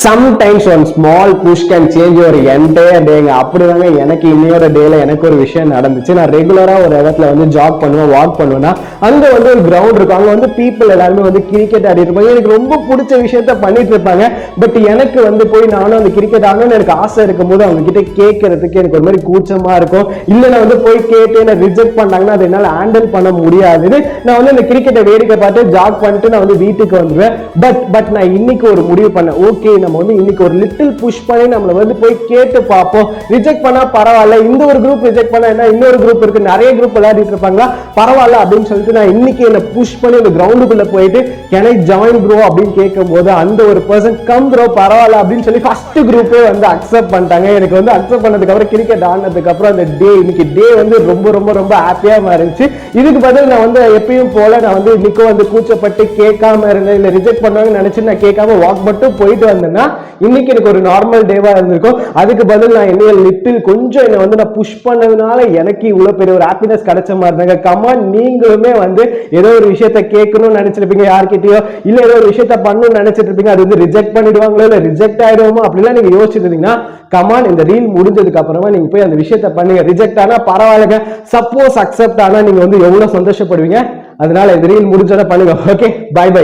Sometimes one small push can change your entire day. அப்படிதாங்க எனக்கு இன்னையோட டேல எனக்கு ஒரு விஷயம் நடந்துச்சு. நான் ரெகுலரா ஒரு இடத்துல வந்து ஜாக் பண்ணுவேன், வாக் பண்ணுவேன்னா அங்க வந்து ஒரு கிரவுண்ட் இருக்கும். அங்க வந்து பீப்புள் எல்லாருமே வந்து கிரிக்கெட் ஆடிட்டு இருப்பாங்க. எனக்கு ரொம்ப பிடிச்ச விஷயத்த பண்ணிட்டு இருப்பாங்க. பட் எனக்கு வந்து போய் நானும் அந்த கிரிக்கெட் ஆடணும்னு எனக்கு ஆசை இருக்கும்போது அவங்க கிட்ட கேட்கறதுக்கு எனக்கு ஒரு மாதிரி கூச்சமா இருக்கும். இல்ல நான் வந்து போய் கேட்டு என்ன ரிஜெக்ட் பண்ணாங்கன்னா அதை என்னால ஹேண்டில் பண்ண முடியாதுன்னு நான் வந்து அந்த கிரிக்கெட்டை வேடிக்கை பார்த்து ஜாக் பண்ணிட்டு நான் வந்து வீட்டுக்கு வந்துடுவேன். பட் நான் இன்னைக்கு ஒரு முடிவு பண்ணேன். ஓகே, நம்ம வந்து இன்னைக்கு ஒரு லிட்டில் புஷ் பண்ணி நம்மள வந்து போய் கேட்டு பார்ப்போம். ரிஜெக்ட் பண்ணா பரவாயில்ல, இந்த ஒரு குரூப் ரிஜெக்ட் பண்ணா என்ன, இன்னொரு குரூப் இருக்கு, நிறைய குரூப் விளையாடிட்டு இருப்பாங்க, பரவாயில்ல அப்படின்னு சொல்லிட்டு நான் இன்னைக்கு என்ன புஷ் பண்ணி இந்த கிரவுண்டுக்குள்ள போயிட்டு கேன் ஐ ஜாயின் ப்ரோ அப்படின்னு கேட்கும் போது அந்த ஒரு பர்சன் கம் ப்ரோ பரவாயில்ல அப்படின்னு சொல்லி ஃபர்ஸ்ட் குரூப்பே வந்து அக்செப்ட் பண்ணிட்டாங்க. எனக்கு வந்து அக்செப்ட் பண்ணதுக்கு அப்புறம் கிரிக்கெட் ஆடினதுக்கு அப்புறம் அந்த டே இன்னைக்கு டே வந்து ரொம்ப ரொம்ப ரொம்ப ஹாப்பியா இருந்துச்சு. இதுக்கு பதில் நான் வந்து எப்பயும் போல நான் வந்து இன்னைக்கும் வந்து கூச்சப்பட்டு கேட்காம இருந்தேன், இல்ல ரிஜெக்ட் பண்ணுவாங்கன்னு நினைச்சு நான் கேட்காம வாக் மட்டும் போயிட்டு வந்தேன்னா இன்னைக்கு எனக்கு ஒரு நார்மல் டேவா இருந்திருக்கும். அதுக்கு பதில் நான் என்ன லிட்டில் கொஞ்சம் என்ன வந்து நான் புஷ் பண்ணதுனால எனக்கு இவ்வளவு பெரிய ஒரு ஹாப்பினஸ் கிடைச்ச மாதிரி இருந்தாங்க. கமான், நீங்களுமே வந்து ஏதோ ஒரு விஷயத்த கேட்கணும்னு நினைச்சிருப்பீங்க யார்கிட்டயோ, இல்ல ஏதோ ஒரு விஷயத்த பண்ணணும்னு நினைச்சிட்டு இருப்பீங்க, அது வந்து ரிஜெக்ட் பண்ணிடுவாங்களோ இல்ல ரிஜெக்ட் ஆயிடுவோமோ அப்படிலாம் நீங்க யோசிச்சுட்டு இருந்தீங்கன்னா கமான், இந்த ரீல் முடிஞ்சதுக்கு அப்புறமா நீங்க போய் அந்த விஷயத்த பண்ணுங்க. ரிஜெக்ட் ஆனா பரவாயில்லைங்க, சப்போஸ் அக்செப்ட் ஆனா நீங்க வந்து எவ்வளவு சந்தோஷப்படுவீங்க. அதனால இந்த ரீல் முடிஞ்சோட பண்ணுங்க. Okay, bye by.